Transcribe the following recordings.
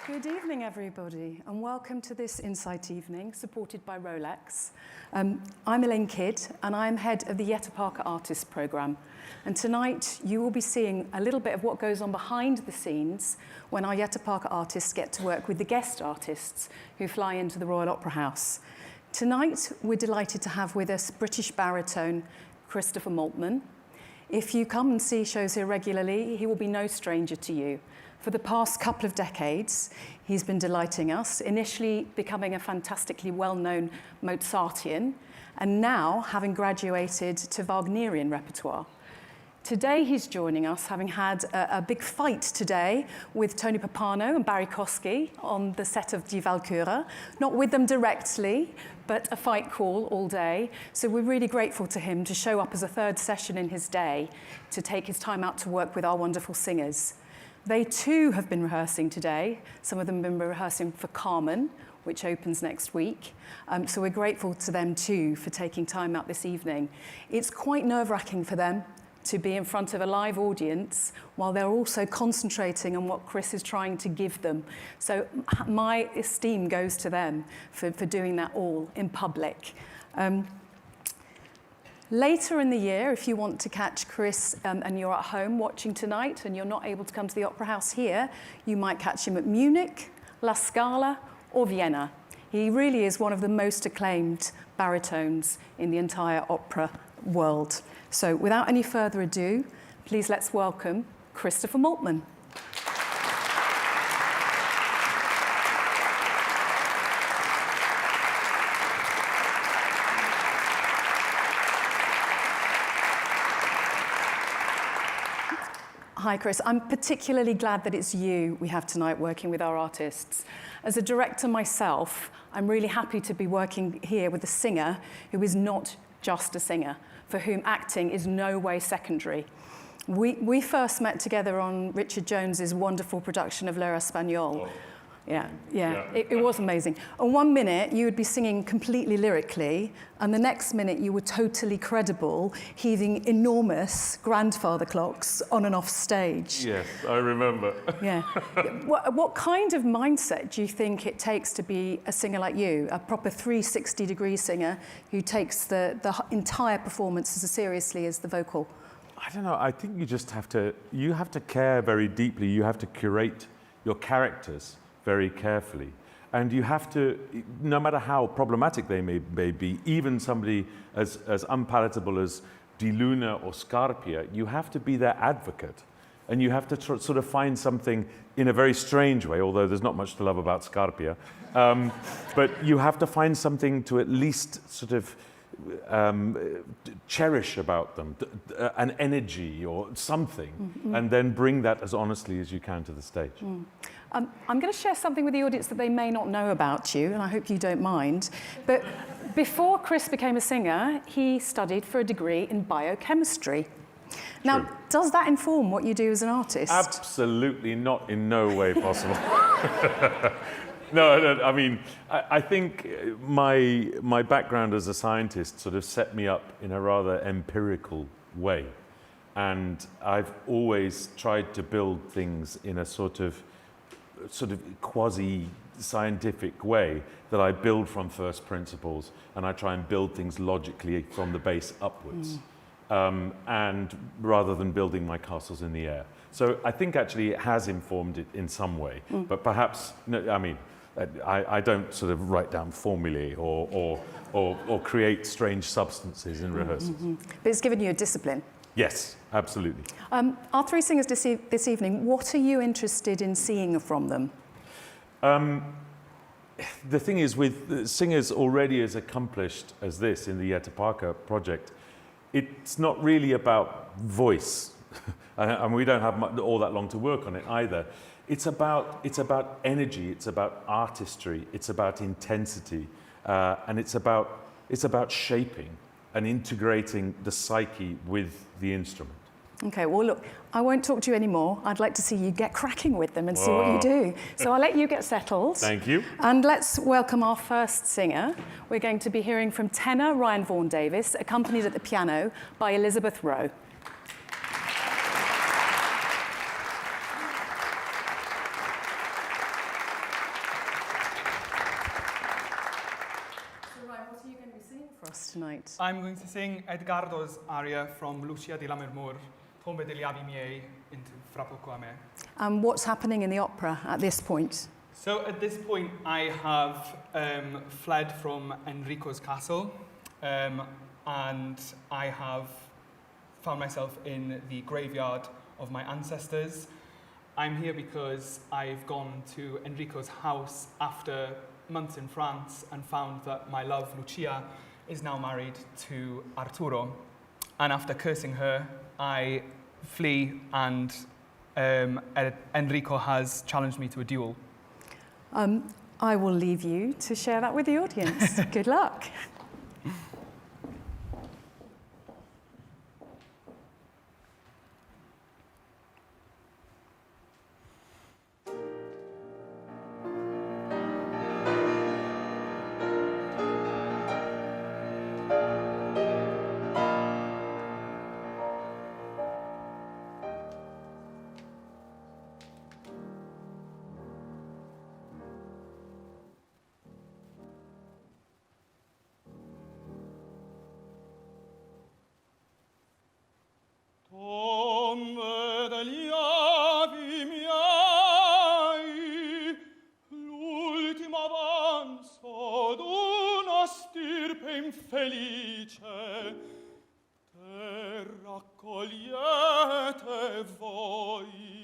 Good evening, everybody, and welcome to this Insight Evening, supported by Rolex. I'm Elaine Kidd, and I'm head of the Jette Parker Artists Programme. And tonight, you will be seeing a little bit of what goes on behind the scenes when our Jette Parker artists get to work with the guest artists who fly into the Royal Opera House. Tonight, we're delighted to have with us British baritone Christopher Maltman. If you come and see shows here regularly, he will be no stranger to you. For the past couple of decades, he's been delighting us, initially becoming a fantastically well-known Mozartian, and now having graduated to Wagnerian repertoire. Today, he's joining us, having had a big fight today with Tony Pappano and Barry Kosky on the set of Die Walküre. Not with them directly, but a fight call all day. So we're really grateful to him to show up as a third session in his day, to take his time out to work with our wonderful singers. They too have been rehearsing today. Some of them have been rehearsing for Carmen, which opens next week. So we're grateful to them too for taking time out this evening. It's quite nerve-wracking for them to be in front of a live audience while they're also concentrating on what Chris is trying to give them. So my esteem goes to them for doing that all in public. Later in the year, if you want to catch Chris and you're at home watching tonight and you're not able to come to the Opera House here, you might catch him at Munich, La Scala, or Vienna. He really is one of the most acclaimed baritones in the entire opera world. So without any further ado, please let's welcome Christopher Maltman. Hi, Chris. I'm particularly glad that it's you we have tonight working with our artists. As a director myself, I'm really happy to be working here with a singer who is not just a singer, for whom acting is no way secondary. We first met together on Richard Jones's wonderful production of L'Heure Espagnole. Yeah. It was amazing. And 1 minute, you would be singing completely lyrically, and the next minute, you were totally credible, heaving enormous grandfather clocks on and off stage. Yes, I remember. Yeah. What kind of mindset do you think it takes to be a singer like you, a proper 360-degree singer who takes the entire performance as seriously as the vocal? I don't know. I think you just have to care very deeply. You have to curate your characters very carefully. And you have to, no matter how problematic they may be, even somebody as unpalatable as Di Luna or Scarpia, you have to be their advocate. And you have to sort of find something in a very strange way, although there's not much to love about Scarpia. But you have to find something to at least sort of cherish about them, an energy or something, and then bring that as honestly as you can to the stage. I'm going to share something with the audience that they may not know about you, and I hope you don't mind. But before Chris became a singer, he studied for a degree in biochemistry. Now, True. Does that inform what you do as an artist? Absolutely not, in no way possible. No, I mean, I think my background as a scientist sort of set me up in a rather empirical way. And I've always tried to build things in a sort of quasi-scientific way that I build from first principles, and I try and build things logically from the base upwards, and rather than building my castles in the air. So I think actually it has informed it in some way, but perhaps, no, I mean, I don't sort of write down formulae or create strange substances in rehearsals. But it's given you a discipline. Yes, absolutely. Our three singers this evening, what are you interested in seeing from them? The thing is, with singers already as accomplished as this in the Jette Parker project, it's not really about voice, and we don't have all that long to work on it either. It's about energy, it's about artistry, it's about intensity, and it's about shaping and integrating the psyche with the instrument. Okay, well, look, I won't talk to you anymore. I'd like to see you get cracking with them and see what you do. So I'll let you get settled. Thank you. And let's welcome our first singer. We're going to be hearing from tenor Ryan Vaughan Davis, accompanied at the piano by Elizabeth Rowe. us tonight? I'm going to sing Edgardo's aria from Lucia di Lammermoor, Tombe degli avi miei, into Fra poco a me. And what's happening in the opera at this point? So at this point, I have fled from Enrico's castle, and I have found myself in the graveyard of my ancestors. I'm here because I've gone to Enrico's house after months in France and found that my love, Lucia, is now married to Arturo. And after cursing her, I flee, and Enrico has challenged me to a duel. I will leave you to share that with the audience. Good luck. Tombe degli avi miei, l'ultimo avanzo d'una stirpe infelice, te raccogliete voi.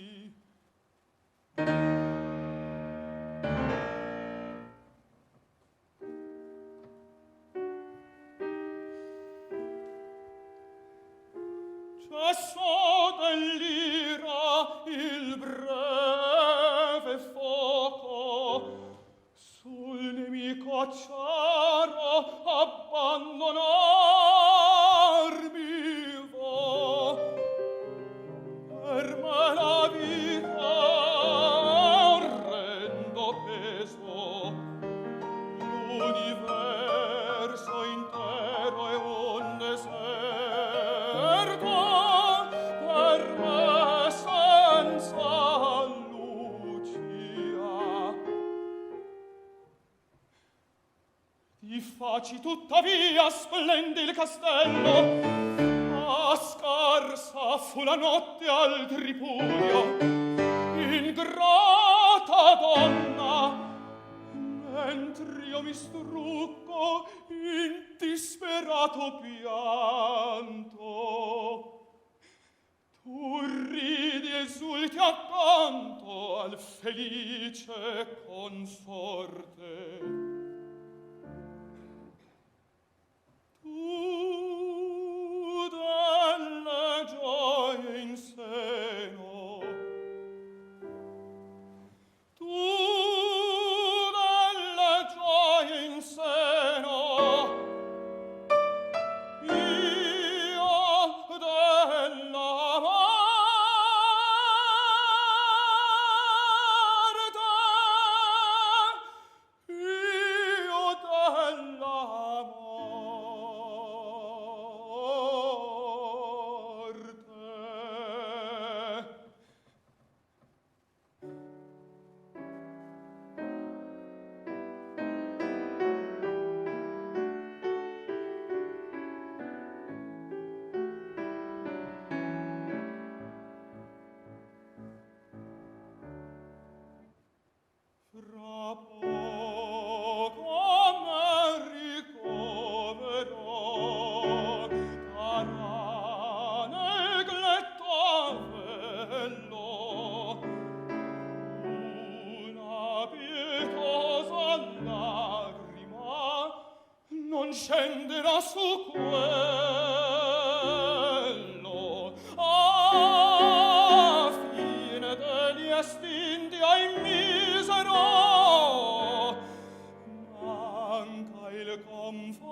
Cesso dell'ira il breve fuoco, sul nemico acciaro abbandonarmi vo. Per me la vita orrendo peso, l'universo intero è un deserto. Per me senza Lucia. Di faci tuttavia splendi il castello, ma scarsa fu la notte al tripudio. Ingrata donna, mentr'io mi strucco in disperato pianto, tu ridi e esulti accanto al felice consorte. Tu delle gioie in seno, tu delle gioie in seno, io della Fra poco me ricoverò, carà negletto avello, una pietosa lagrima non scenderà su quello. A fine degli estinti ai misero manca il conforto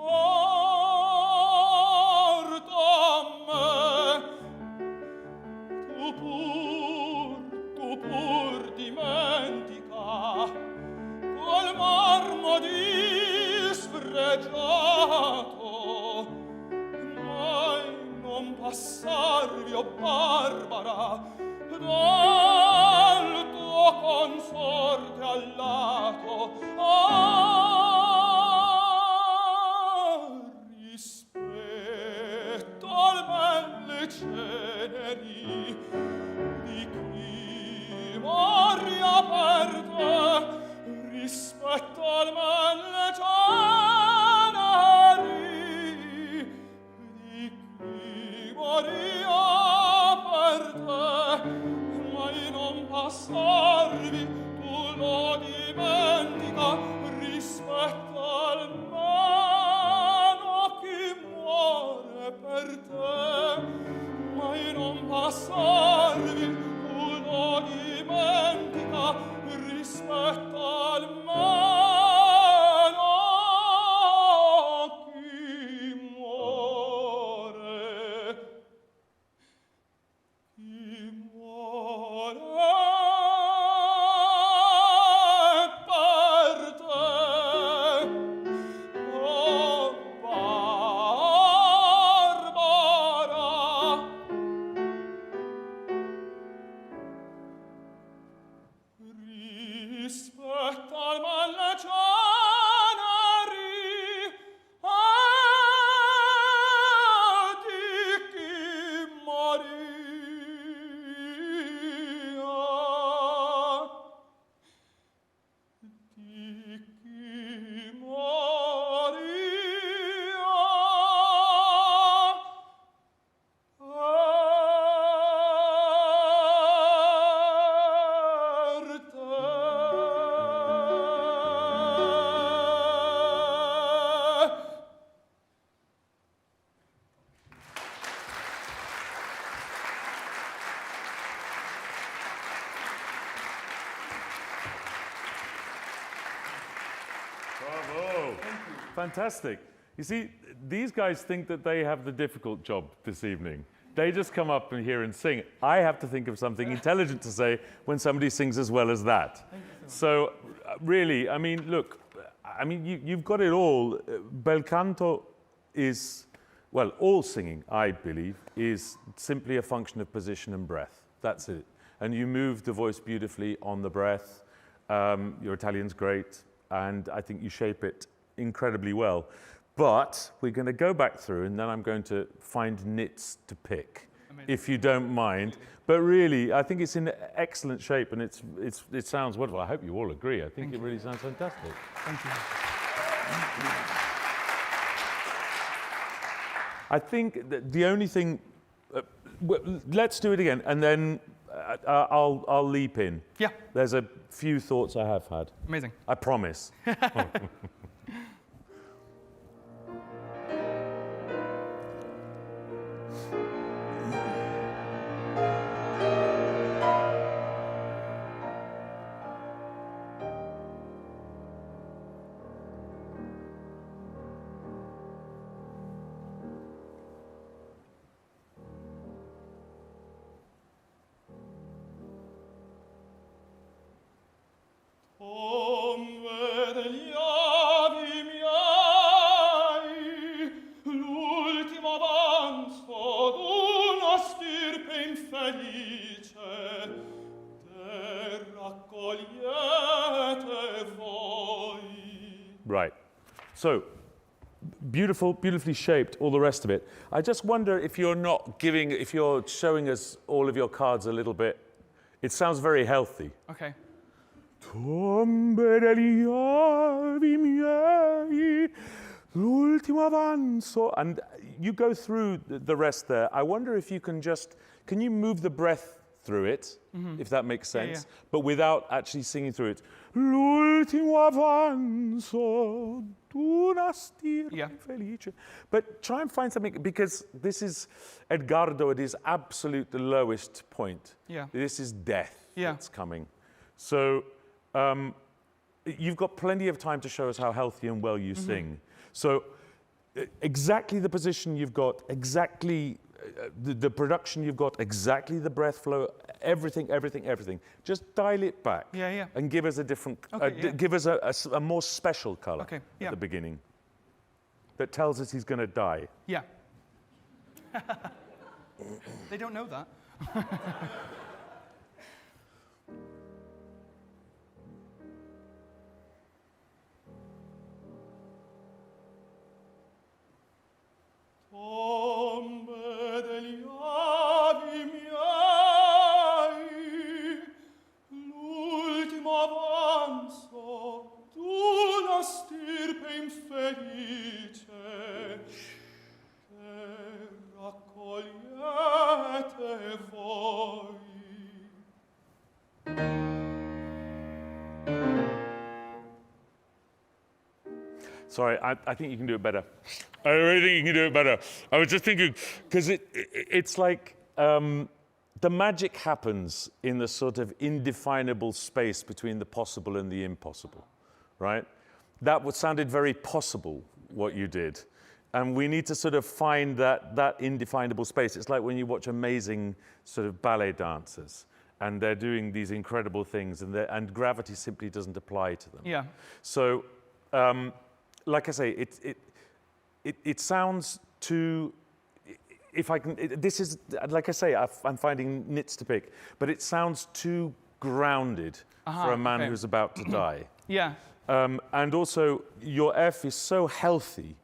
a me. Tu pur dimentica col marmo dispregiato, mai non passarvi, o barbara, dal tuo consorte al lato. chi moria Bravo. Fantastic. You see, these guys think that they have the difficult job this evening. They just come up and here and sing. I have to think of something intelligent to say when somebody sings as well as that. So, really, I mean, look, I mean, you've got it all. Bel canto is, well, all singing, I believe, is simply a function of position and breath. That's it. And you move the voice beautifully on the breath. Your Italian's great, and I think you shape it incredibly well. But we're going to go back through, and then I'm going to find nits to pick, if you don't mind. But really, I think it's in excellent shape, and it sounds wonderful. I hope you all agree. I think it really sounds fantastic. Thank you. I think that the only thing, let's do it again, and then I'll leap in. Yeah. There's a few thoughts I have had. Amazing. I promise. degli avi miei, l'ultimo avanzo d'una stirpe infelice, te raccogliete voi. Right. So, beautifully shaped, all the rest of it. I just wonder if if you're showing us all of your cards a little bit. It sounds very healthy. Okay. Tombe degli avi miei, l'ultimo avanzo. And you go through the rest there. I wonder if you can you move the breath through it, if that makes sense, but without actually singing through it. L'ultimo avanzo d'una stirpe felice. But try and find something, because this is Edgardo at his absolute lowest point. Yeah. This is death that's coming. So you've got plenty of time to show us how healthy and well you sing. So exactly the position you've got, exactly the production you've got, exactly the breath flow, everything. Just dial it back and give us a different, give us a more special color at the beginning that tells us he's going to die. Yeah. They don't know that. Tombe degli avi miei, l'ultimo avanzo d'una stirpe infelice, che raccogliete voi. Sorry, I think you can do it better. I really think you can do it better. I was just thinking, because it's like the magic happens in the sort of indefinable space between the possible and the impossible, right? That sounded very possible, what you did. And we need to sort of find that indefinable space. It's like when you watch amazing sort of ballet dancers, and they're doing these incredible things, and gravity simply doesn't apply to them. Yeah. So, like I say, it sounds too, if I can, this is, like I say, I'm finding nits to pick, but it sounds too grounded for a man who's about to die. Yeah. And also, your F is so healthy.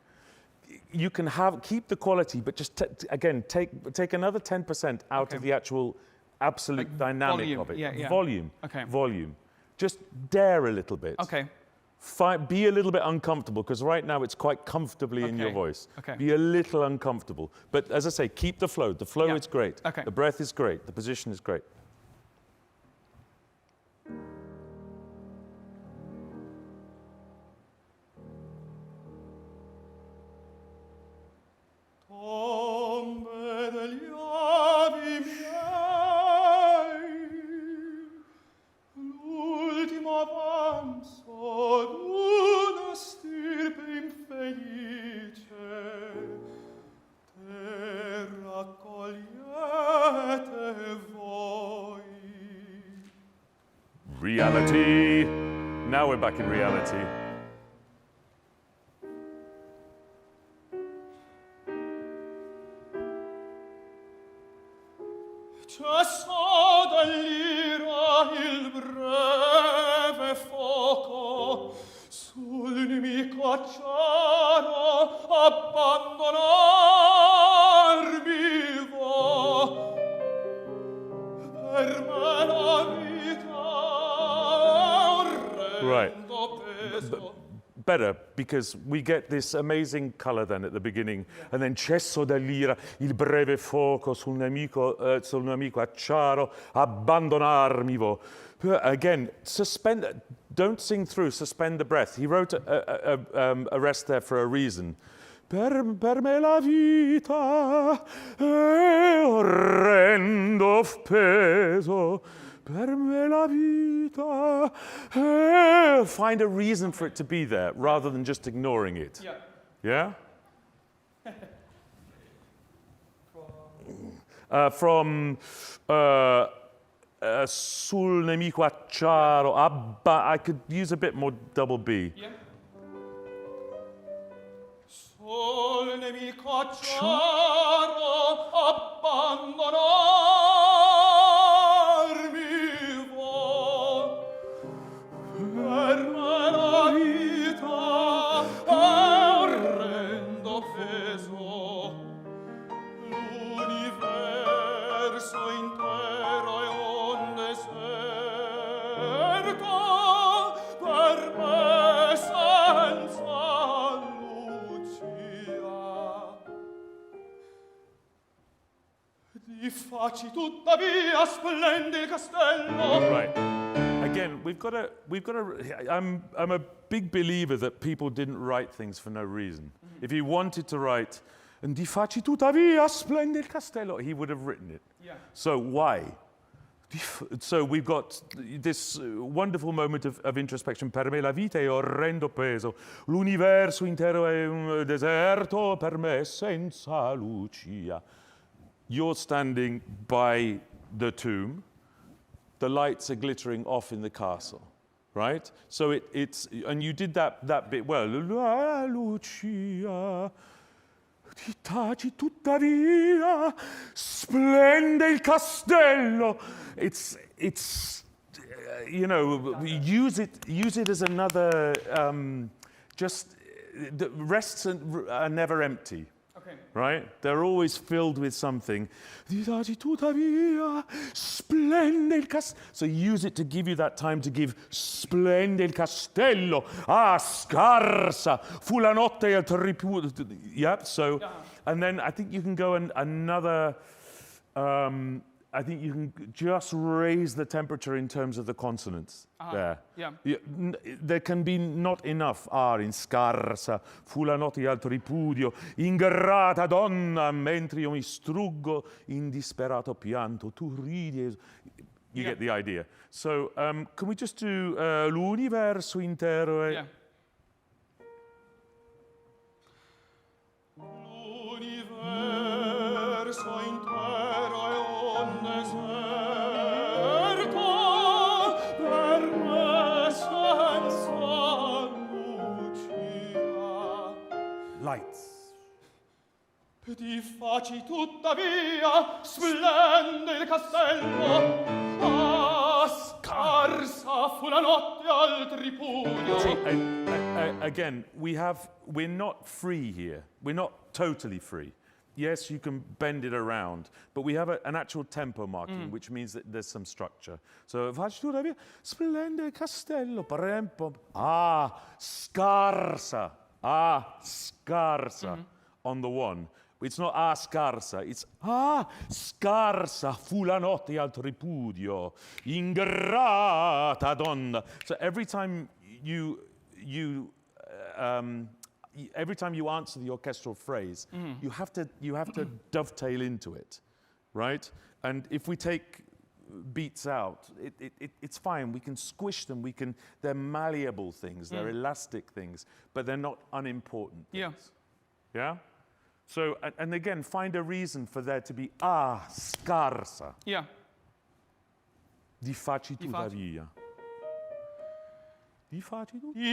You can keep the quality, but just, again, take another 10% out of the actual absolute dynamic volume. of it. Yeah. Volume. Okay. Volume. Just dare a little bit. Okay. be a little bit uncomfortable, because right now it's quite comfortably in your voice. Okay. Be a little uncomfortable. But as I say, keep the flow. The flow is great. Okay. The breath is great. The position is great. Tombe degli avi miei, l'ultimo avanzo d'una stirpe infelice, te raccogliete voi. Reality. Now we're back in reality. Cessò dall'ira il breve fuoco, sul nemico acciaro abbandonarmi vo. Per me la vita orrendo peso. Better, because we get this amazing color then at the beginning, and then cesso dall'ira, il breve fuoco sul nemico acciaro, abbandonarmi vo. Again, suspend, don't sing through, suspend the breath. He wrote a rest there for a reason. Per me la vita è orrendo peso. Per me la vita. Find a reason for it to be there rather than just ignoring it. Yeah. Yeah? Sul nemico acciaro, I could use a bit more double B. Yeah. Sul nemico acciaro abbandonarmi vo. Per me la vita è orrendo peso. L'universo intero è un deserto. Per me senza lucia. Di facci tuttavia splendi il castello. Right. Again, we've got to. I'm a big believer that people didn't write things for no reason. If he wanted to write, "Di facci tuttavia splende il castello," he would have written it. Yeah. So why? So we've got this wonderful moment of introspection. Per me la vita è orrendo peso. L'universo intero è un deserto. Per me senza lucia. You're standing by the tomb. The lights are glittering off in the castle, right? So it's and you did that bit well. La lucia, ti taci tuttavia, splende il castello. It's you know, use it as another. Just the rests are never empty. Okay. Right? They're always filled with something. So use it to give you that time to give splende il castello. Ah, scarsa, fu la notte al tripudio. Yep, so, and then I think you can go another, I think you can just raise the temperature in terms of the consonants there. Yeah. There can be not enough R in scarsa, fu la notte al tripudio, ingrata donna, mentre io mi struggo in disperato pianto, tu ridi. You get the idea. So can we just do l'universo intero? Yeah. L'universo intero è un deserto, per me senza lucia. Lights. Di facci tuttavia splende il castello. Ah, scarsa fu la notte al tripudio. Again, we're not free here. We're not totally free. yes, you can bend it around, but we have an actual tempo marking, which means that there's some structure. So, faccio tutta via, splende castello, parempo, scarsa, scarsa on the one. It's not scarsa, it's scarsa fu la notte al tripudio, ingrata donna. So every time every time you answer the orchestral phrase, you have to dovetail into it, right? And if we take beats out, it's fine. We can squish them. They're malleable things. They're elastic things, but they're not unimportant things. Yeah. So and again, find a reason for there to be scarsa. Yeah. Di faci tuttavia. Di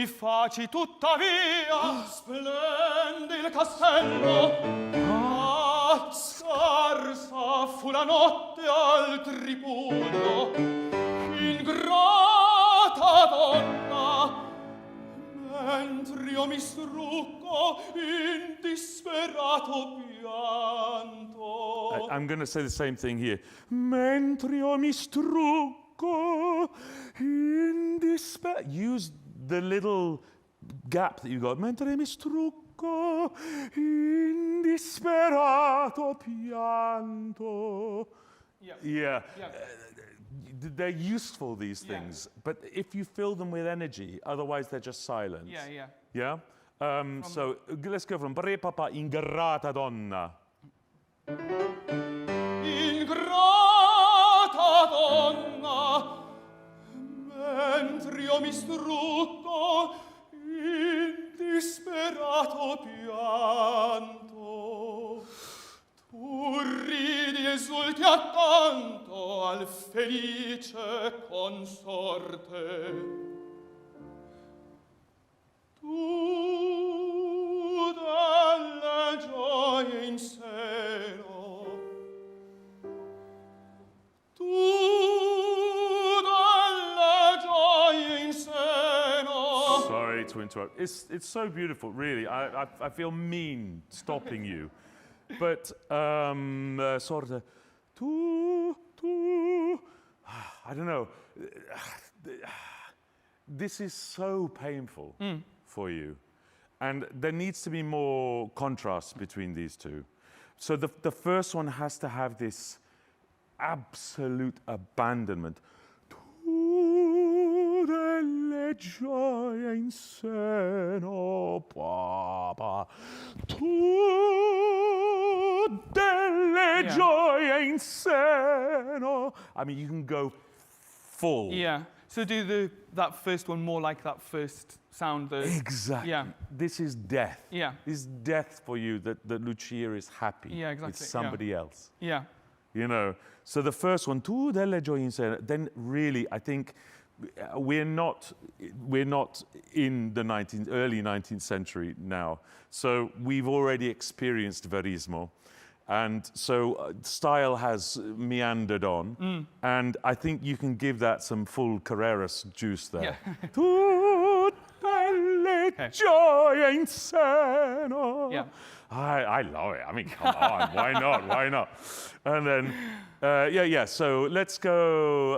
faci tuttavia, splende il castello, scarsa fu la notte al tripudio, ingrata donna, mentre io mi strucco in disperato pianto. I'm going to say the same thing here. Mentre io mi strucco in despair. Use the little gap that you got. Mentre mi strucco in disperato pianto. Yeah. They're useful, these things, but if you fill them with energy, otherwise they're just silence. Yeah? So let's go from Pre Papa, ingrata donna. Ingrata donna, mentre io mi strucco in disperato pianto. Tu ridi e esulti accanto al felice consorte. Tu delle gioie in seno, tu delle gioie in seno. Sorry to interrupt. It's so beautiful, really. I feel mean stopping you. But sort of, I don't know. This is so painful for you. And there needs to be more contrast between these two. So the first one has to have this absolute abandonment. Tu delle gioie in seno, papa. Tu delle gioie in seno. I mean, you can go full. Yeah. So do that first one more like that first sound. Exactly. Yeah. This is death. Yeah. This is death for you that Lucia is happy. Yeah, exactly. It's somebody else. Yeah. You know. So the first one, tu delle gioie in seno. Then really, I think we're not in the early 19th century now. So we've already experienced verismo. And so style has meandered on, and I think you can give that some full Carreras juice there. Tutte le gioie in seno. Yeah. I love it. I mean, come on, why not? Why not? And then, so let's go.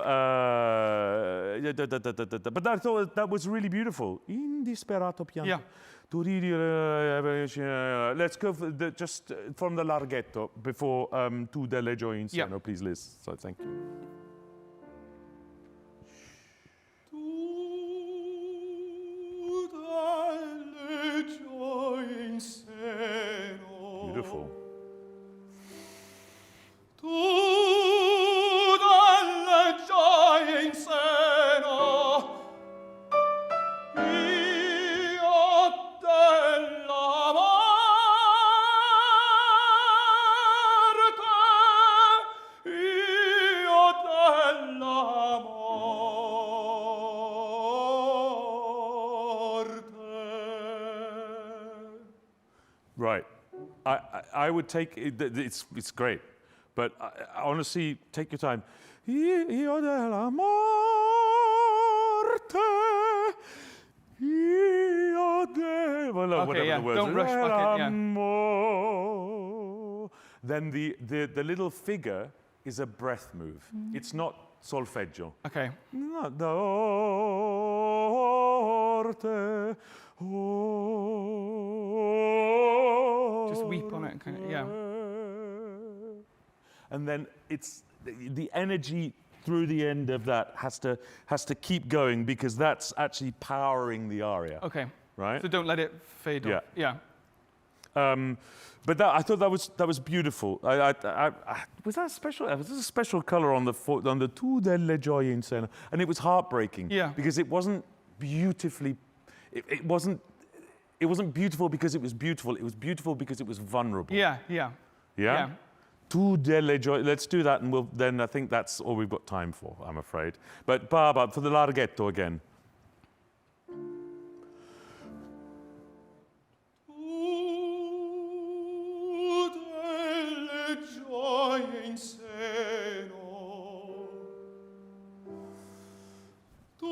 But I thought that was really beautiful. In disperato pianto. Yeah. Let's go for just from the larghetto before Tu delle gioie in seno, please, Liz. So thank you. Tu delle gioie in seno. Beautiful. Tu delle gioie in seno. Right. I would take it, it's great, but honestly, take your time. Io della morte, io Don't rush back in, then the little figure is a breath move. It's not solfeggio. Okay. Just weep on it, kind of, yeah. And then it's the energy through the end of that has to keep going, because that's actually powering the aria. Okay. Right? So don't let it fade off. Yeah. But I thought that was beautiful. Was that special? Was this a special color on the Tu delle gioie in Sena? And it was heartbreaking. Yeah. Because it wasn't beautifully. It wasn't beautiful because it was beautiful. It was beautiful because it was vulnerable. Yeah. Yeah. Tu delle gioie. Let's do that, and then I think that's all we've got time for, I'm afraid. But Baba, for the larghetto again. In seno, tu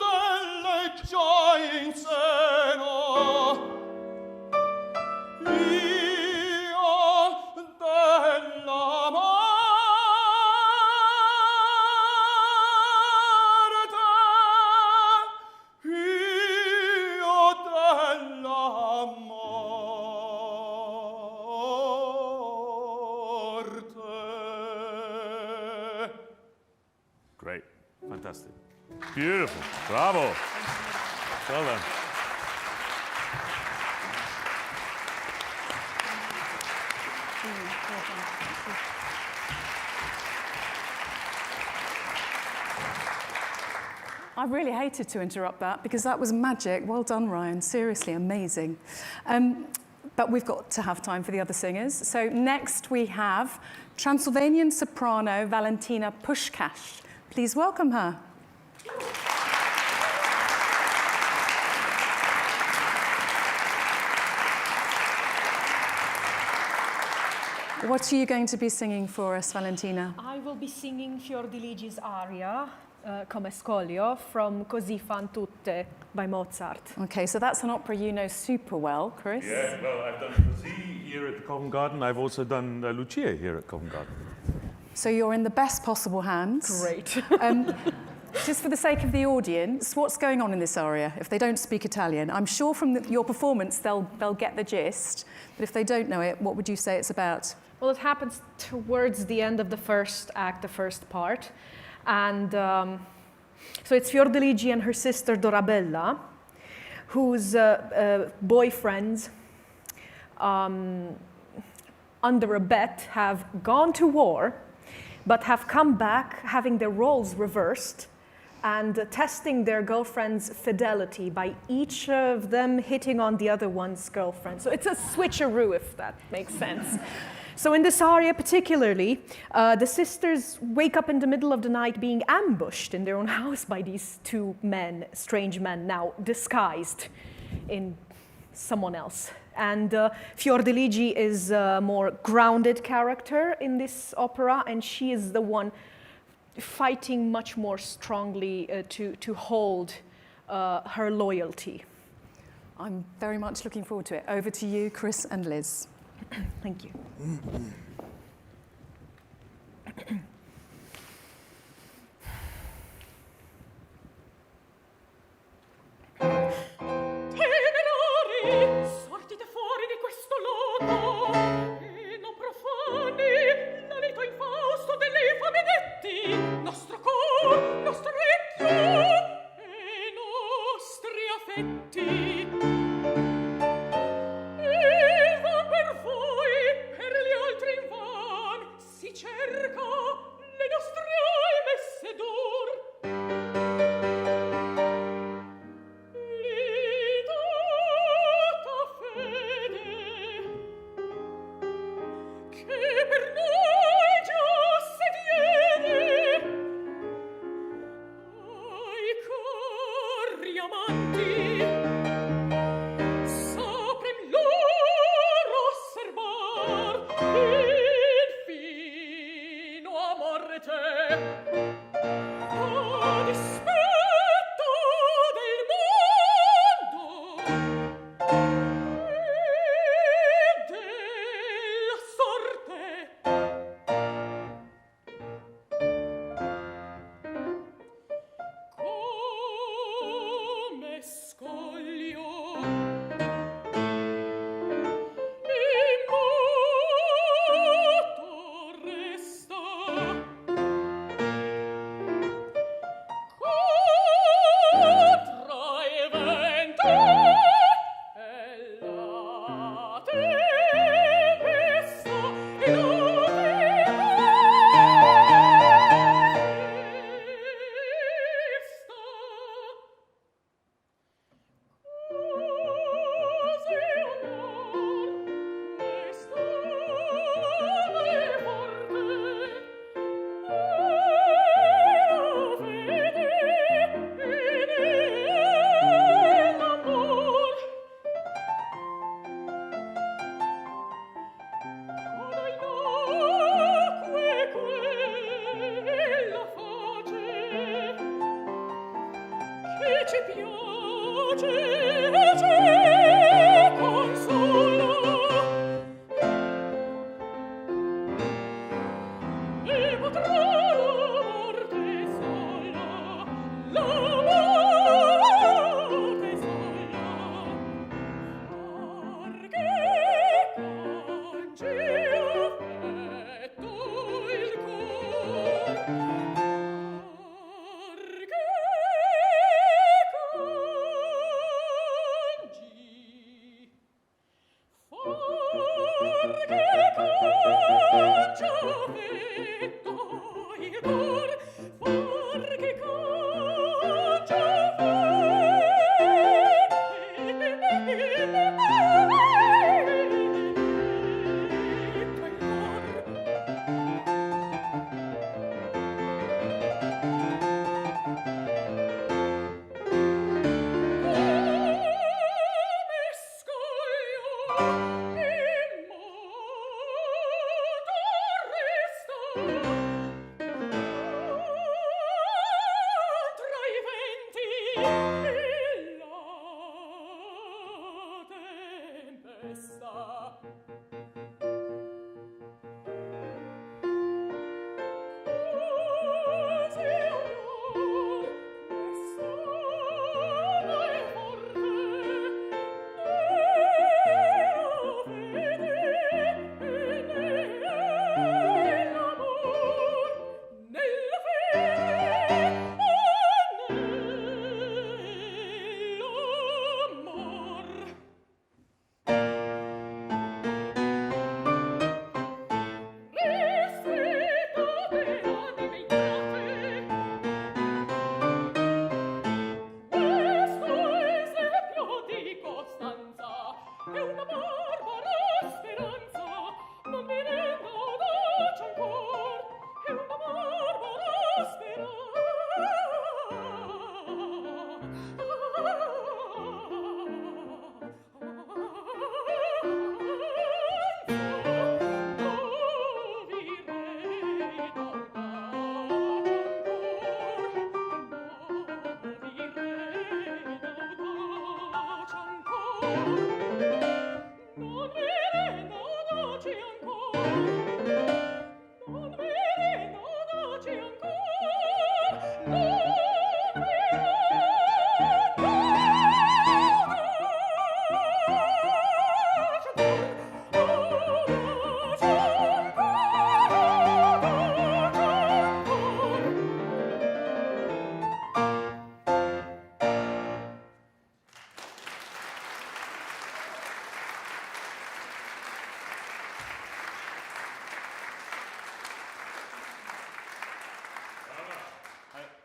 delle gioie in seno, io della morte, io della Great. Fantastic. Beautiful. Bravo. Well done. I really hated to interrupt that because that was magic. Well done, Ryan. Seriously, amazing. But we've got to have time for the other singers. So next we have Transylvanian soprano Valentina Pushkash. Please welcome her. What are you going to be singing for us, Valentina? I will be singing Fiordiligi's aria, Come Scoglio, from Così fan tutte by Mozart. Okay, so that's an opera you know super well, Chris. Yeah, well, I've done Così here at the Covent Garden. I've also done Lucia here at Covent Garden. So you're in the best possible hands. Great. Just for the sake of the audience, what's going on in this aria if they don't speak Italian? I'm sure from your performance they'll get the gist, but if they don't know it, what would you say it's about? Well, it happens towards the end of the first act, the first part. And so it's Fiordiligi and her sister Dorabella, whose boyfriends, under a bet, have gone to war, but have come back having their roles reversed and testing their girlfriend's fidelity by each of them hitting on the other one's girlfriend. So it's a switcheroo, if that makes sense. So in this aria particularly, the sisters wake up in the middle of the night being ambushed in their own house by these two men, strange men, now disguised in someone else. And Fiordiligi is a more grounded character in this opera, and she is the one fighting much more strongly to hold her loyalty. I'm very much looking forward to it. Over to you, Chris and Liz. Thank you. Temerari, sortite fuori di questo lodo e non profani l'alito infausto delle infame detti, nostro cor, nostro orecchio e nostri affetti. E van per voi, per gli altri invan, si cerca le nostre anime sedur.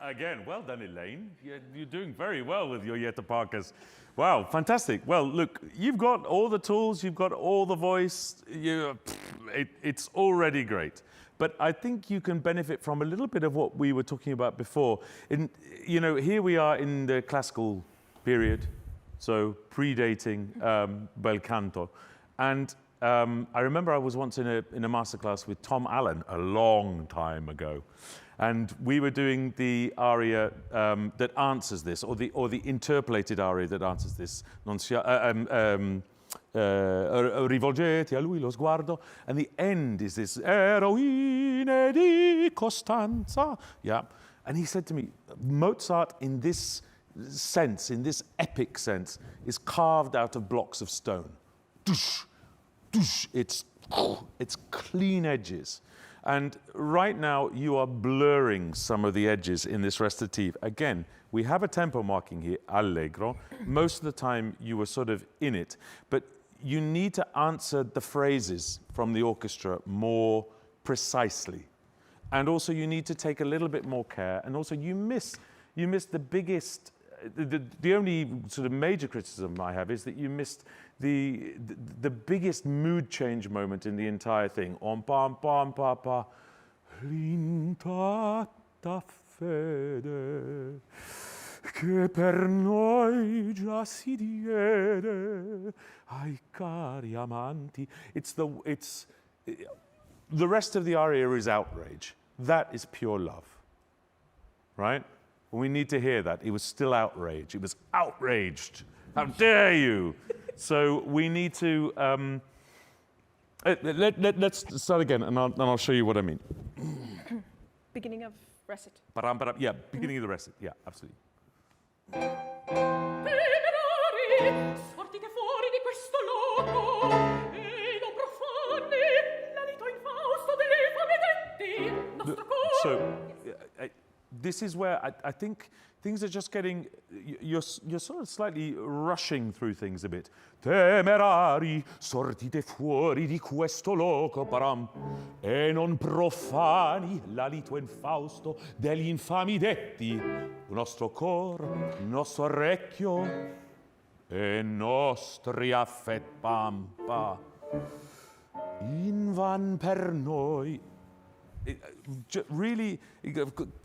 Again, well done, Elaine. You're doing very well with your Jette Parkers. Wow, fantastic. Well, look, you've got all the tools, you've got all the voice. It's already great. But I think you can benefit from a little bit of what we were talking about before. Here we are in the classical period, so predating bel canto. And I remember I was once in a masterclass with Tom Allen a long time ago. And we were doing the aria that answers this, or the interpolated aria that answers this. Rivolgete a lui lo sguardo. And the end is this, eroine di Costanza. Yeah. And he said to me, Mozart in this sense, in this epic sense, is carved out of blocks of stone. Dush, dush. It's clean edges. And right now, you are blurring some of the edges in this recitative. Again, we have a tempo marking here, allegro. Most of the time, you were sort of in it. But you need to answer the phrases from the orchestra more precisely. And also, you need to take a little bit more care. And also, you miss the biggest... The only sort of major criticism I have is that you missed the biggest mood change moment in the entire thing. On pam pam pa pa, l'intata fede che per noi già si diede ai cari amanti. The rest of the aria is outrage. That is pure love, right? We need to hear that. It was still outrage. It was outraged. How dare you? So we need to... let's start again, and I'll show you what I mean. Beginning of recit. Yeah, beginning of the recit. Yeah, absolutely. Temerari, sortite fuori di questo loco e non profani l'alito infausto dei famedetti, nostro cor. So, this is where I think things are just getting, you're sort of slightly rushing through things a bit. Temerari, sortite fuori di questo loco, param, e non profani l'alito infausto degli infami detti, nostro cor, nostro orecchio e nostri affet pampa. Invan per noi. Really,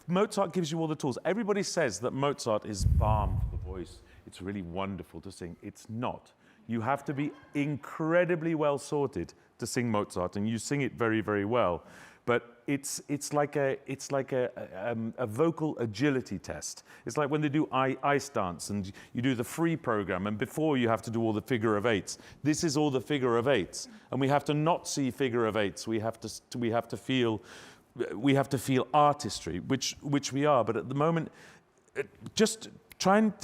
Mozart gives you all the tools. Everybody says that Mozart is balm for the voice. It's really wonderful to sing. It's not. You have to be incredibly well sorted to sing Mozart, and you sing it very, very well. But it's like a vocal agility test. It's like when they do ice dance, and you do the free program, and before you have to do all the figure of eights. This is all the figure of eights, and we have to not see figure of eights. We have to feel artistry, which we are. But at the moment, just try and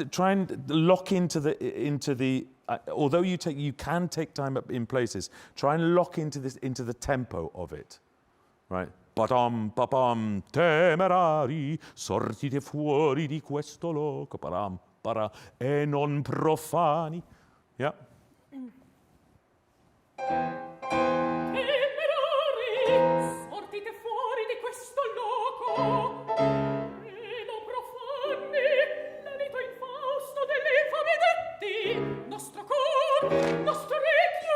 lock into the. Although you can take time up in places, try and lock into the tempo of it, right? Padam, papam, temerari, sortite fuori di questo loco, param, para, e non profani. Yeah. Temerari, sortite fuori di questo loco e non profani l'alito infausto delle famedetti, nostro cor, nostro orecchio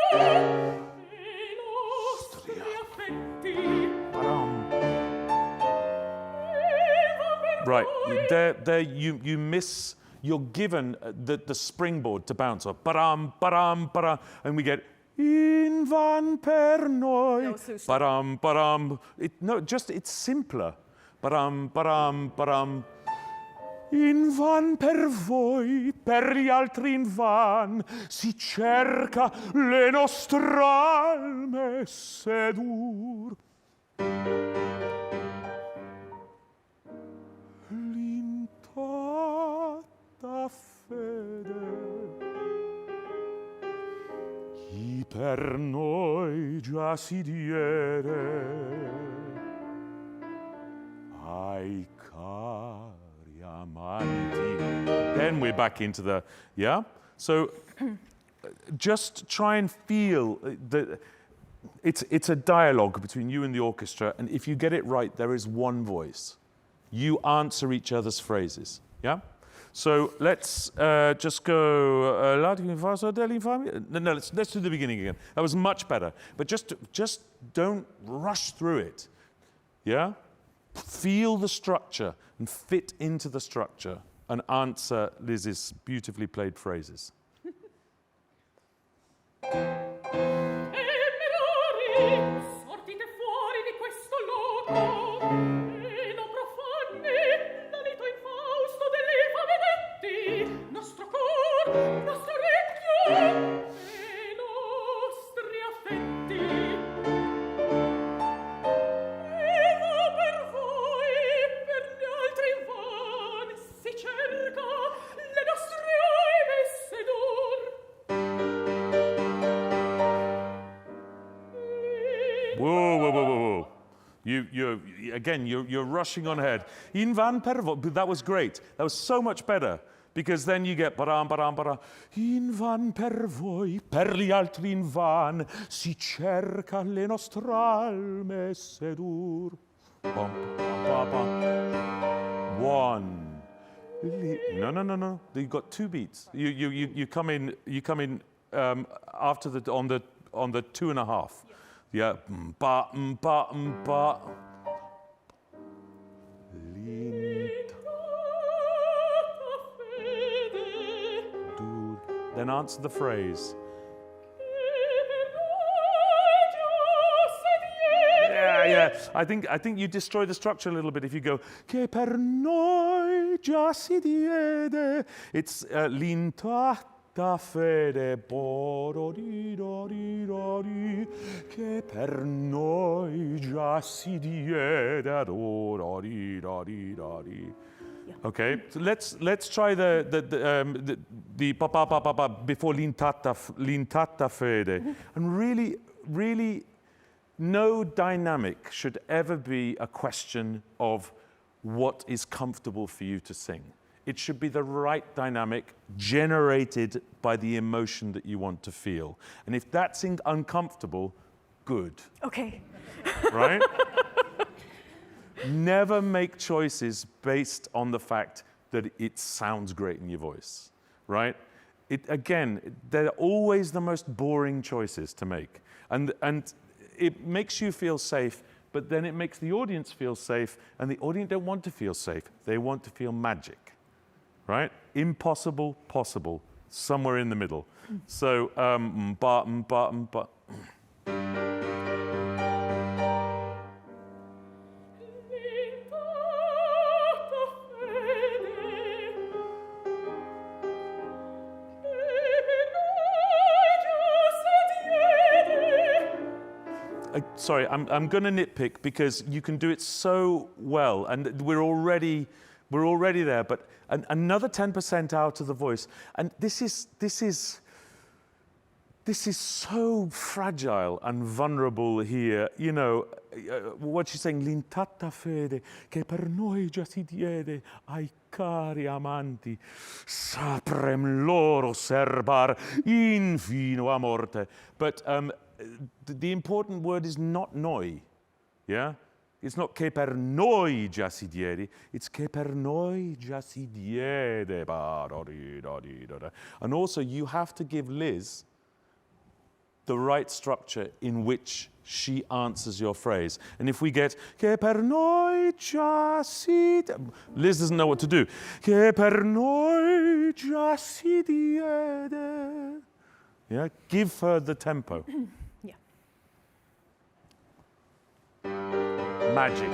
e nostri affetti. Right, there you miss. You're given the springboard to bounce off. Param, param, param, and we get in van per noi. No, so Param, param. It's simpler. Param, param, param. In van per voi, per gli altri in van, si cerca le nostre alme sedur. L'intatta fede, chi per noi già si diede, ai cari amanti. Then we're back into the, yeah? So just try and feel it's a dialogue between you and the orchestra, and if you get it right, there is one voice. You answer each other's phrases, yeah? So let's just go. No, let's do the beginning again. That was much better. But just don't rush through it, yeah? Feel the structure and fit into the structure and answer Liz's beautifully played phrases. Sortite fuori di questo loco e non profani l'alito infausto delle famedetti, nostro cor, nostro orecchio e nostri affetti. E va per voi, per gli altri invan, si cerca le nostre anime sedur. Whoa. You're rushing on ahead. In van per voi, that was great. That was so much better. Because then you get param, param, param. In van per voi, per gli altri in van, si cerca le nostre alme sedur. Bum, bum, bum, bum. One. No. You got two beats. You come in after on the 2.5. Yeah. Ba. Then answer the phrase. Yeah. I think you destroy the structure a little bit if you go che per noi già si diede. It's l'intatta fede, bo-do-di-do-di-do-di, che per noi già si diede, do-do-di-do-di-do-di. Okay, so let's try the pa pa pa pa pa before l'intatta fede, and really, no dynamic should ever be a question of what is comfortable for you to sing. It should be the right dynamic generated by the emotion that you want to feel, and if that's uncomfortable, good. Okay. Right? Never make choices based on the fact that it sounds great in your voice, right? They're always the most boring choices to make. And it makes you feel safe, but then it makes the audience feel safe, and the audience don't want to feel safe. They want to feel magic, right? Impossible, possible, somewhere in the middle. So, but. Sorry, I'm going to nitpick because you can do it so well, and we're already there. But another 10% out of the voice, and this is so fragile and vulnerable here. You know what she's saying. L'intata fede che per noi già si diede ai cari amanti, saprem loro serbar infino a morte. But the important word is not noi, yeah? It's not che per noi già si diede, it's che per noi già si diede. And also you have to give Liz the right structure in which she answers your phrase. And if we get che per noi già si Liz doesn't know what to do. Che per noi già si diede. Yeah, give her the tempo. Yeah. Magic.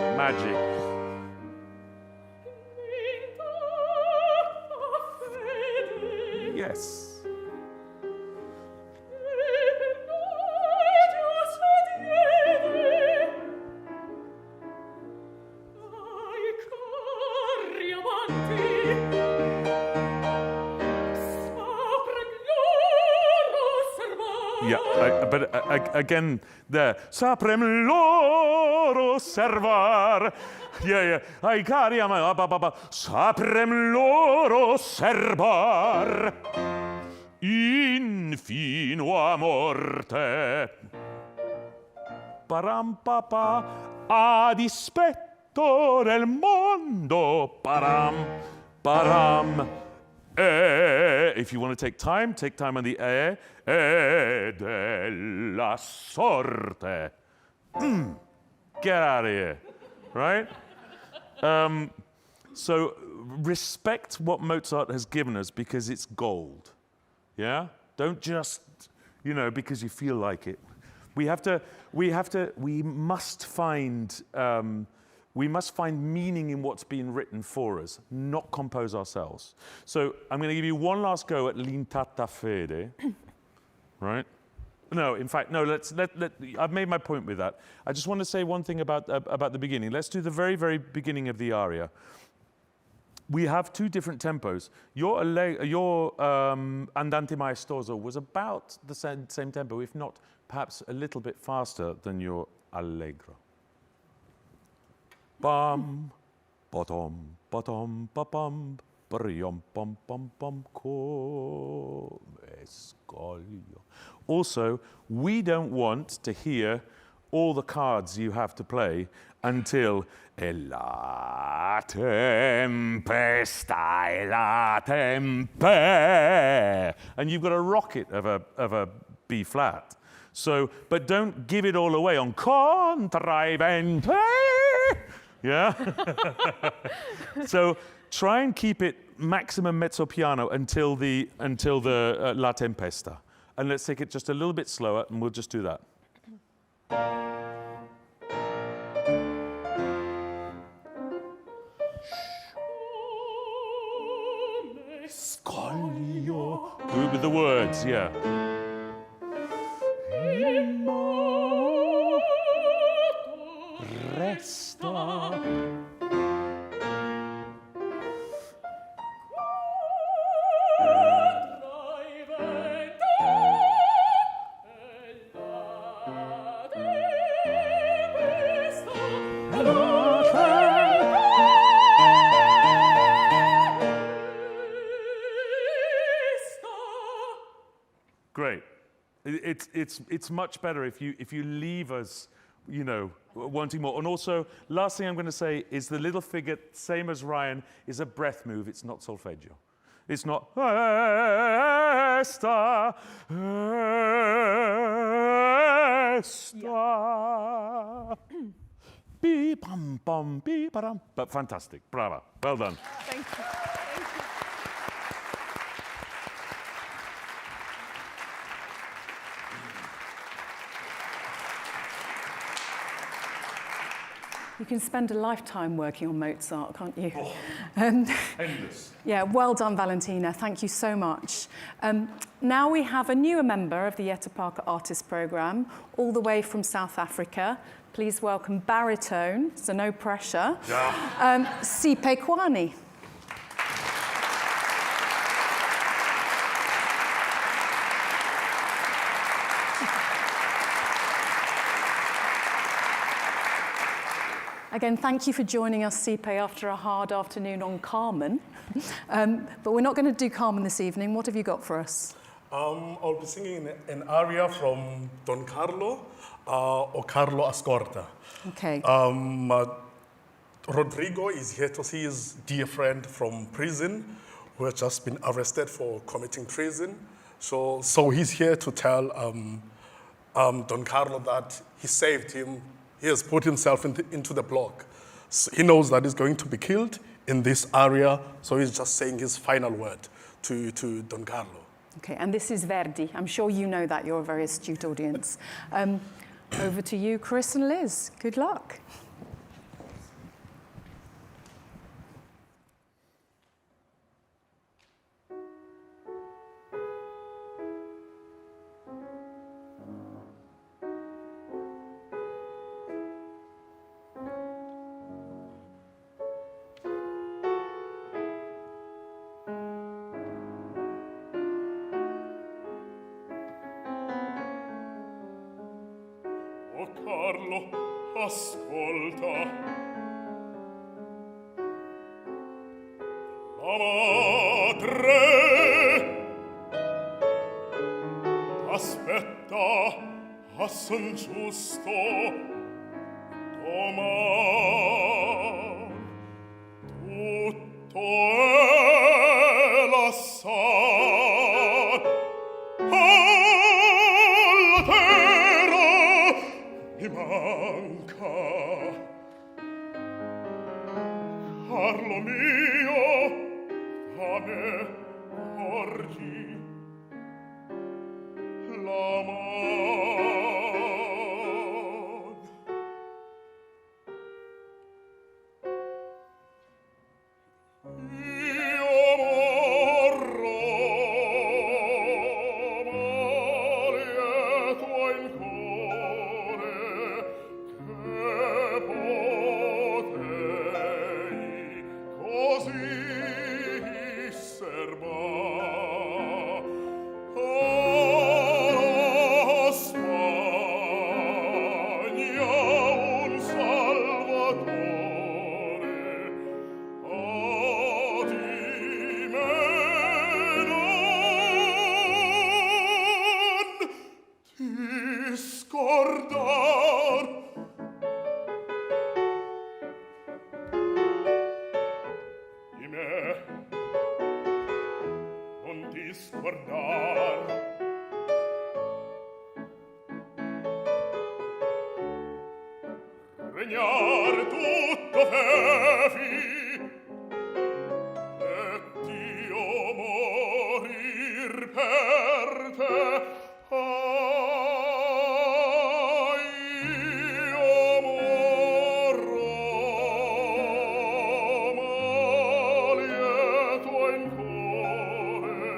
Yes. Yeah, but again, there. Saprem loro servar. Yeah. Ai cari amati, saprem loro servar infino a morte. Param papà, a dispetto del mondo. Param. If you want to take time on the della sorte. Get out of here, right? So respect what Mozart has given us because it's gold, yeah? Don't just, because you feel like it. We must find meaning in what's been written for us, not compose ourselves. So I'm going to give you one last go at l'intata fede, right? No, in fact, no. I've made my point with that. I just want to say one thing about the beginning. Let's do the very, very beginning of the aria. We have two different tempos. Your andante maestoso was about the same tempo, if not perhaps a little bit faster than your allegro. Bum, bottom, bottom, ba-bum, briom, bum, bum, bum, come scoglio. Also, we don't want to hear all the cards you have to play until la tempesta, la tempe, and you've got a rocket of a B flat. So, but don't give it all away on contraivente. Yeah? So try and keep it maximum mezzo piano until the La Tempesta. And let's take it just a little bit slower, and we'll just do that. Voglio. With the words, yeah. Resta. Great. It's much better if you leave us, you know, wanting more. And also, last thing I'm going to say is the little figure, same as Ryan, is a breath move. It's not solfeggio. It's not esta, esta. Bi pam pam bi param. But fantastic. Bravo. Well done. Thank you. You can spend a lifetime working on Mozart, can't you? Oh, endless. Yeah, well done, Valentina. Thank you so much. Now we have a newer member of the Jette Parker Artists Programme, all the way from South Africa. Please welcome baritone, so no pressure, Sipe Kwani. Again, thank you for joining us, Sipe, after a hard afternoon on Carmen. But we're not going to do Carmen this evening. What have you got for us? I'll be singing an aria from Don Carlo or Carlo Ascorta. Okay. Rodrigo is here to see his dear friend from prison who has just been arrested for committing treason. So he's here to tell Don Carlo that he saved him. He has put himself into the block. So he knows that he's going to be killed in this area, so he's just saying his final word to Don Carlo. Okay, and this is Verdi. I'm sure you know that. You're a very astute audience. Over to you, Chris and Liz. Good luck. Oh Carlo, ascolta. La madre aspetta a son giusto doman. Tutto è lassar alla terra mi manca. Carlo mio, a me porgi la man. Io morro malieto in core che potei così serbar. Oh, Spagna, un salvatore, di me non ti scordar. Di me non ti scordar. Regnar tutto fefi et io morir per te. Io morro malieto in core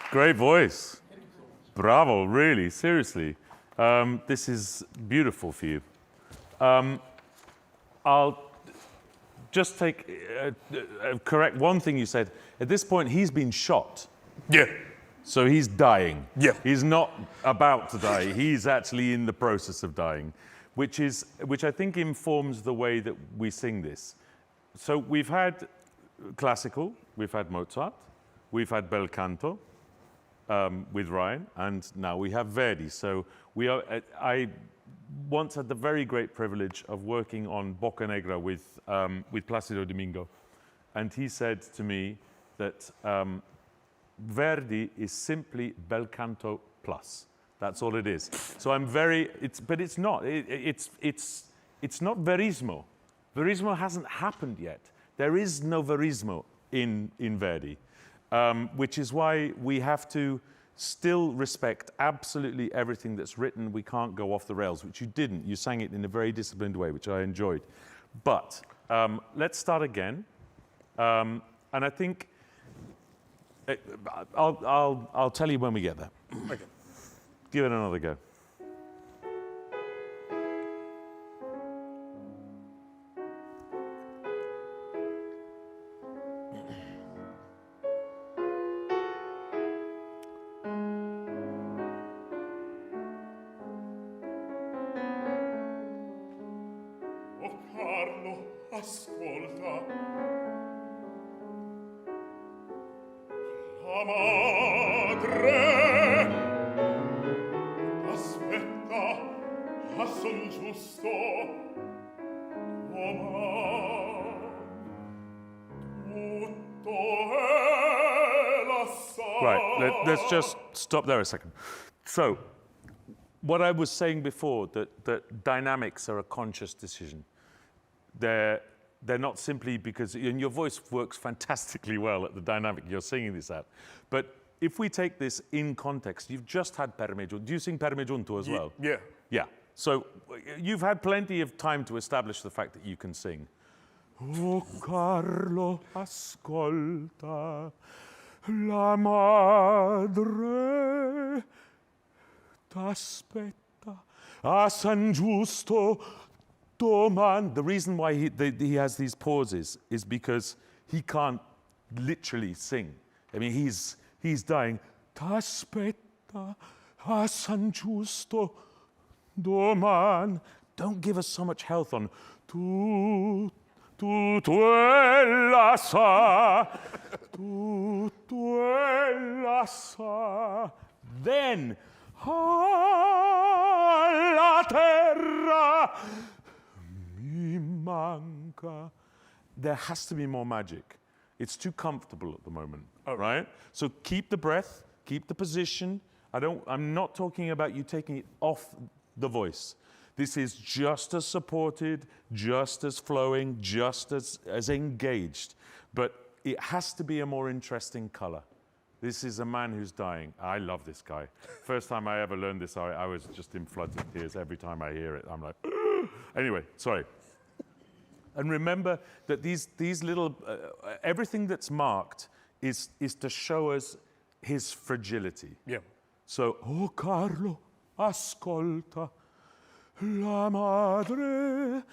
Great voice. Bravo, really, seriously. This is beautiful for you. I'll just correct one thing you said. At this point, he's been shot. Yeah. So he's dying. Yeah. He's not about to die. He's actually in the process of dying, which I think informs the way that we sing this. So we've had classical, we've had Mozart, we've had bel canto with Ryan, and now we have Verdi. So I once had the very great privilege of working on Bocca Negra with Placido Domingo, and he said to me that Verdi is simply bel canto plus. That's all it is. So but it's not. It's not verismo. Verismo hasn't happened yet. There is no verismo in Verdi, which is why we have to still respect absolutely everything that's written. We can't go off the rails, which you didn't. You sang it in a very disciplined way, which I enjoyed. But let's start again. And I think I'll tell you when we get there. Okay. Give it another go. Oh Carlo, ascolta. La madre aspetta, a son giusto. Tutto è lassà. Right, let's just stop there a second. So, what I was saying before, that dynamics are a conscious decision. They're not simply because, and your voice works fantastically well at the dynamic you're singing this at. But if we take this in context, you've just had per me giunto. Do you sing per me giunto as well? Yeah. Yeah. So you've had plenty of time to establish the fact that you can sing. Oh Carlo, ascolta, la madre t'aspetta a San Giusto doman. The reason why he has these pauses is because he can't literally sing. I mean, he's dying. T'aspetta a San Giusto doman. Don't give us so much health on tutto è lassà, tutto è lassà. Then la terra mi manca. There has to be more magic. It's too comfortable at the moment, right? So keep the breath, keep the position. I'm not talking about you taking it off the voice. This is just as supported, just as flowing, just as engaged. But it has to be a more interesting color. This is a man who's dying. I love this guy. First time I ever learned this, I was just in floods of tears every time I hear it. I'm like, anyway, sorry. And remember that these little, everything that's marked is to show us his fragility. Yeah. So, oh Carlo, ascolta, la madre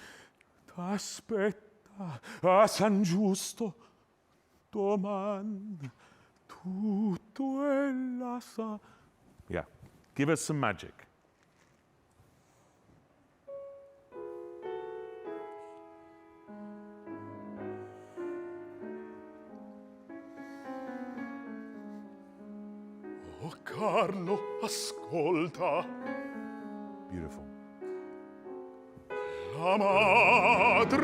t'aspetta a San Giusto doman. Tutto è lassà. Yeah, give us some magic. Oh Carlo, ascolta. Beautiful. La madre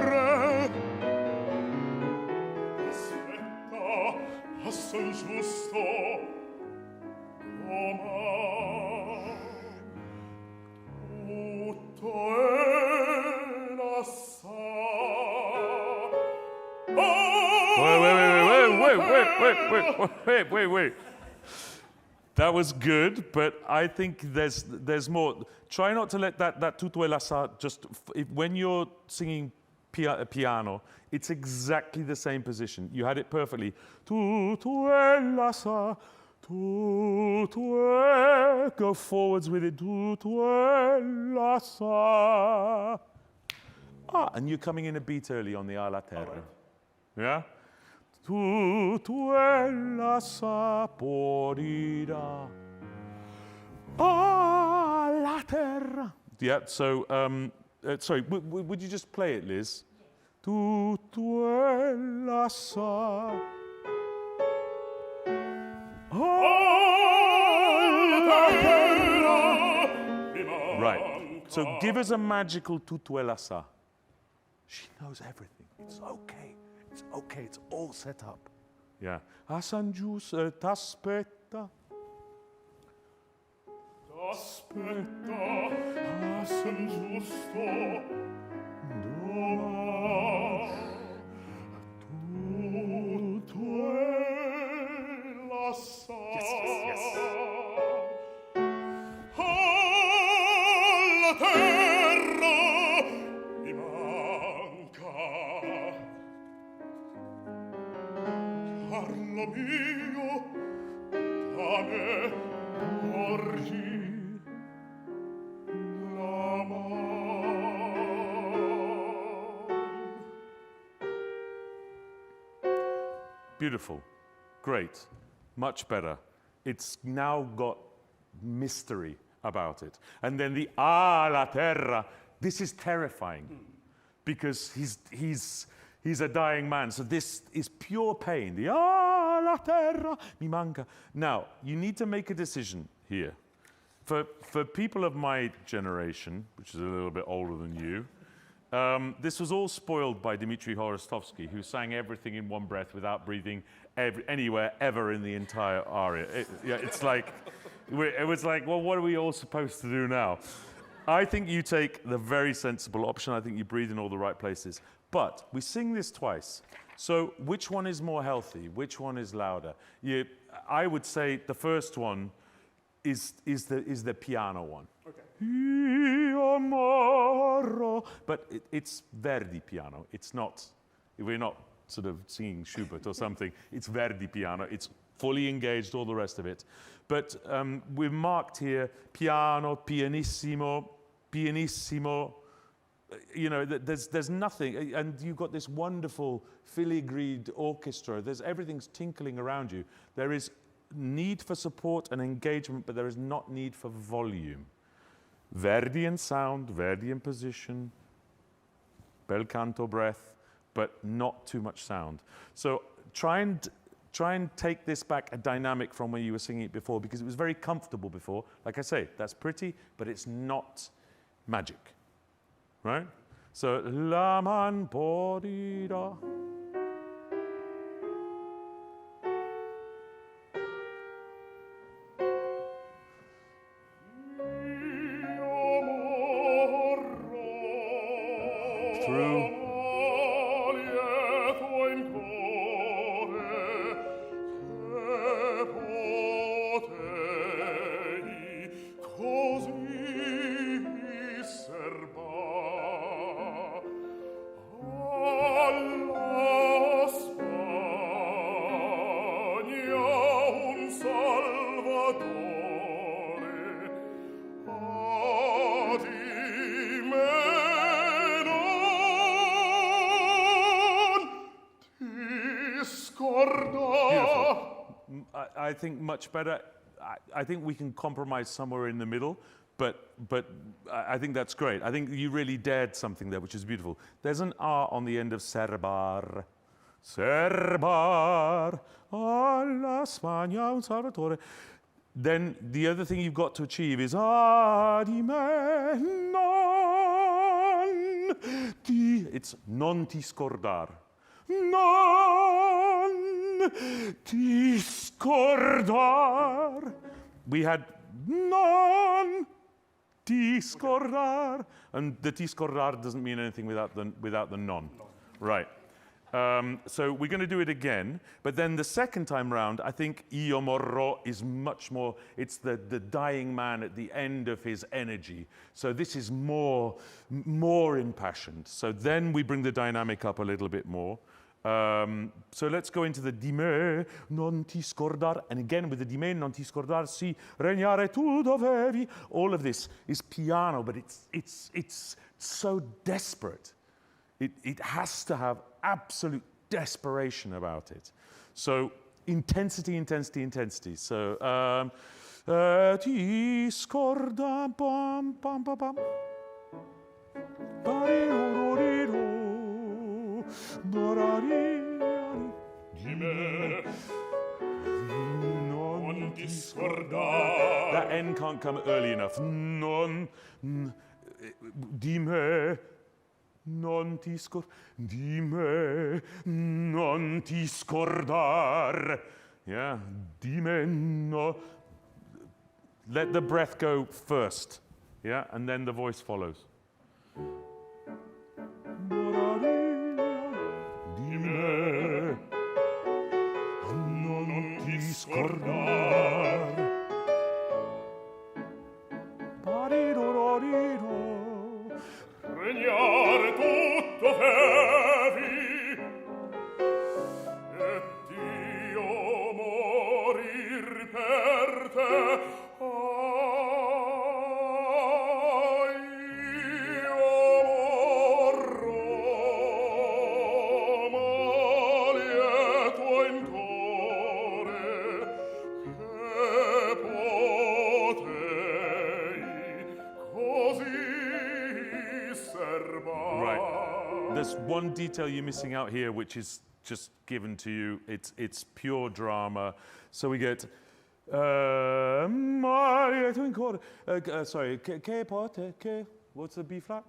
aspetta a San Giusto doman. Tutto è lassà. Wait. That was good, but I think there's more. Try not to let that tutto è lassà just, when you're singing piano, it's exactly the same position. You had it perfectly. Tutto è lassà, Tutue, go forwards with it. Tutue la sa. And you're coming in a beat early on the a la terra. Yeah? Tutue la saporida. A la terra. Yeah, so, sorry, would you just play it, Liz? Tutue la sa. Right. So give us a magical tutue la sa. She knows everything. It's okay. It's okay. It's all set up. Yeah. A San Giusto t'aspetta. T'aspetta a San Giusto. Tutue la sa. Yes, yes, yes. Alla terra mi manca. Carlo mio, da me porgi la man. Beautiful. Great. Much better. It's now got mystery about it. And then the a la terra, this is terrifying because he's a dying man. So this is pure pain. The a la terra mi manca. Now, you need to make a decision here. For people of my generation, which is a little bit older than you, this was all spoiled by Dmitri Horostovsky, who sang everything in one breath without breathing anywhere ever in the entire aria. It was like, well, what are we all supposed to do now? I think you take the very sensible option. I think you breathe in all the right places. But we sing this twice. So which one is more healthy? Which one is louder? I would say the first one is the piano one. Okay. But it's Verdi piano. It's not, we're not sort of singing Schubert or something. It's Verdi piano. It's fully engaged, all the rest of it. But we've marked here piano, pianissimo, pianissimo. You know, there's nothing, and you've got this wonderful filigreed orchestra. Everything's tinkling around you. There is need for support and engagement, but there is not need for volume. Verdian sound, Verdian position, bel canto breath, but not too much sound. So try and take this back a dynamic from when you were singing it before, because it was very comfortable before. Like I say, that's pretty, but it's not magic, right? So la man porida. Through. I think much better. I think we can compromise somewhere in the middle, but I think that's great. I think you really dared something there, which is beautiful. There's an R on the end of serbar. Serbar alla Spagna un salvatore. Then the other thing you've got to achieve is di me non ti. It's non ti scordar. Non ti scordar. We had non ti scordar, and the ti scordar doesn't mean anything without the non. Right. So we're going to do it again, but then the second time round, I think io morrò is much more, it's the dying man at the end of his energy. So this is more impassioned. So then we bring the dynamic up a little bit more. So let's go into the di me, non ti scordar, and again with the di me, non ti scordar, si regnare tu dovevi. All of this is piano, but it's so desperate. It has to have absolute desperation about it. So intensity, intensity, intensity. So ti scorda, bam, bam, bam, bam. Di me, non ti scordar. That N can't come early enough. Di me, non ti di me, non ti scordar. Yeah, di me, no. Let the breath go first. Yeah, and then the voice follows. Di me, non ti scordar. Regnare tutto heavy e Dio morir per te. Io morro ma lieto in core che potei così. Right. There's one detail you're missing out here, which is just given to you. It's pure drama. So we get sorry, che pote, che, what's the B flat?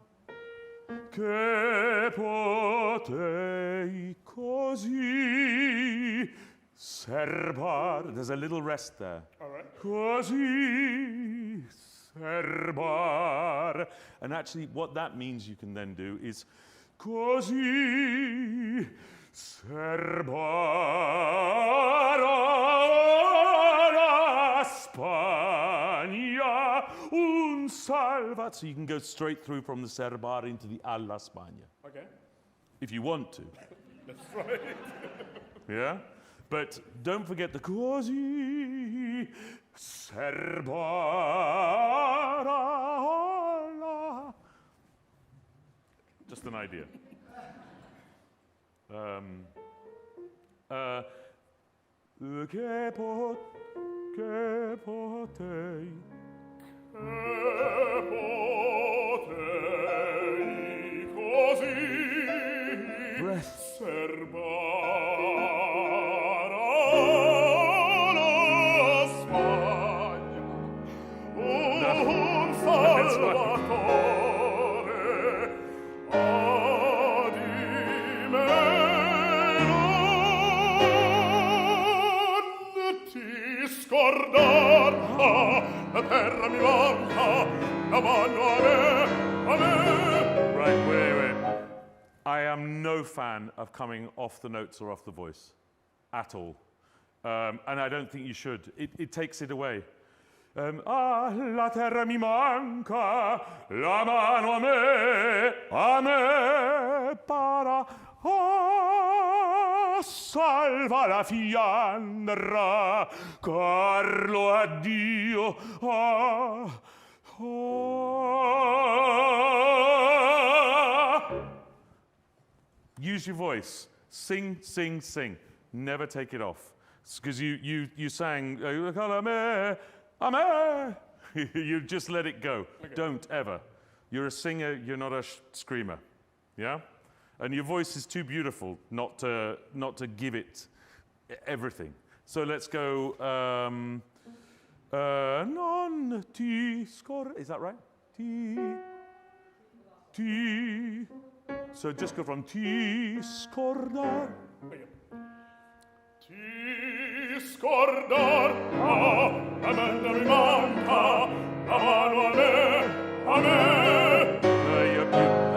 Che potei così serbar. There's a little rest there. All right. Così serbar. And actually what that means you can then do is così serbar a Spagna un salvat. So you can go straight through from the serbar into the alla Spagna. Okay. If you want to. That's right. Yeah? But don't forget the così serbarà. Just an idea. Che potei. Potei così Breath. serbar alla Spagna un salvatore ad me non ti scordar. La terra mi manca, la mano a me. Right, wait. I am no fan of coming off the notes or off the voice at all. And I don't think you should. It takes it away. La terra mi manca, la mano a me, para salva la Fiandra, Carlo addio. Use your voice. Sing, sing, sing. Never take it off. Because you sang, Amen. You just let it go. Okay. Don't ever. You're a singer, you're not a screamer. Yeah? And your voice is too beautiful not to give it everything. So let's go, non ti scor, is that right? Ti. So just go from ti scordar. Ti scordar, la mano mi manca, la mano a me.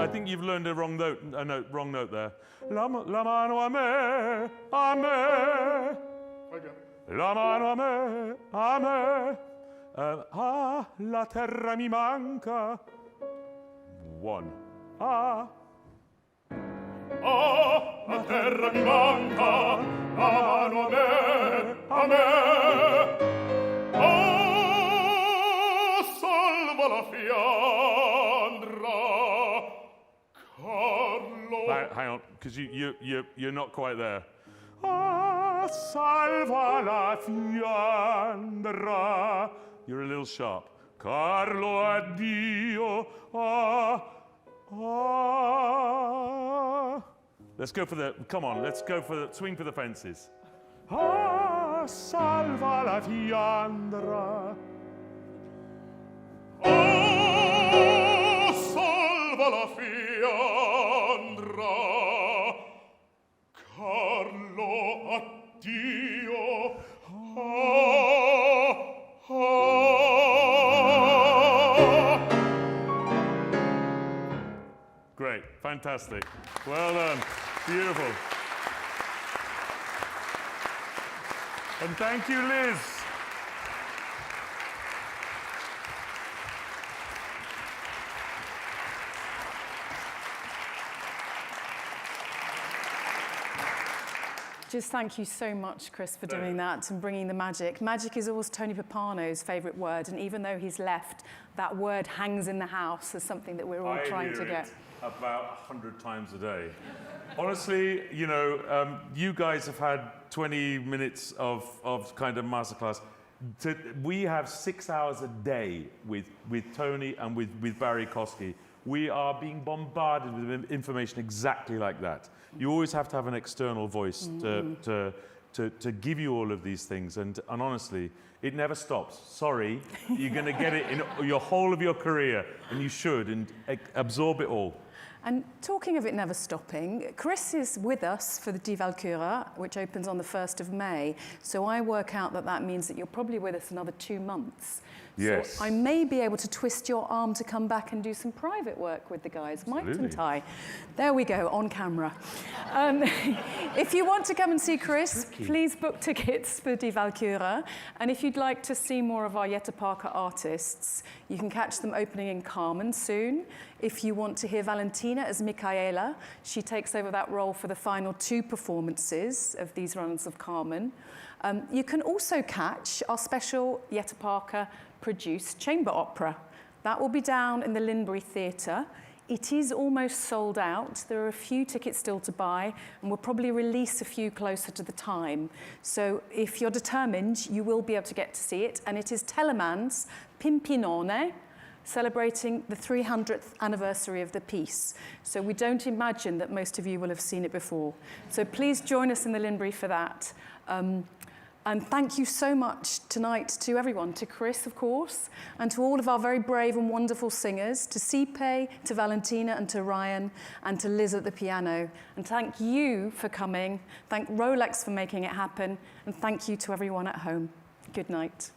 I think you've learned a wrong note there. La mano a me. Okay. La mano a me. La terra mi manca. One. la terra mi manca, la mano a me. Salva la Fiandra, Carlo. Hang on, because you're not quite there. Ah, salva la Fiandra. You're a little sharp. Carlo, addio. Ah, ah. Let's go for the, come on, let's go for the, swing for the fences. Ah, salva la Fiandra. Ah, salva la Fiandra, Carlo, addio. Ah, ah. Great, fantastic. Well done, beautiful. And thank you, Liz. Just thank you so much, Chris, for doing that and bringing the magic. Magic is always Tony Pappano's favourite word, and even though he's left, that word hangs in the house as something that we're all trying to get. About 100 times a day. Honestly, you know, you guys have had 20 minutes of kind of masterclass. We have 6 hours a day with Tony and with Barry Kosky. We are being bombarded with information exactly like that. You always have to have an external voice to give you all of these things. And honestly, it never stops. Sorry, you're going to get it in your whole of your career, and you should, and absorb it all. And talking of it never stopping, Chris is with us for the Die Walküre, which opens on the 1st of May. So I work out that that means that you're probably with us another 2 months. Yes. So I may be able to twist your arm to come back and do some private work with the guys, mightn't I? There we go, on camera. If you want to come and see Chris, please book tickets for Die Walküre. And if you'd like to see more of our Jette Parker artists, you can catch them opening in Carmen soon. If you want to hear Valentina as Michaela, she takes over that role for the final 2 performances of these runs of Carmen. You can also catch our special Jette Parker produced chamber opera. That will be down in the Linbury Theatre. It is almost sold out. There are a few tickets still to buy, and we'll probably release a few closer to the time. So if you're determined, you will be able to get to see it. And it is Telemann's Pimpinone, celebrating the 300th anniversary of the piece. So we don't imagine that most of you will have seen it before. So please join us in the Linbury for that. And thank you so much tonight to everyone, to Chris, of course, and to all of our very brave and wonderful singers, to Sipe, to Valentina, and to Ryan, and to Liz at the piano. And thank you for coming. Thank Rolex for making it happen. And thank you to everyone at home. Good night.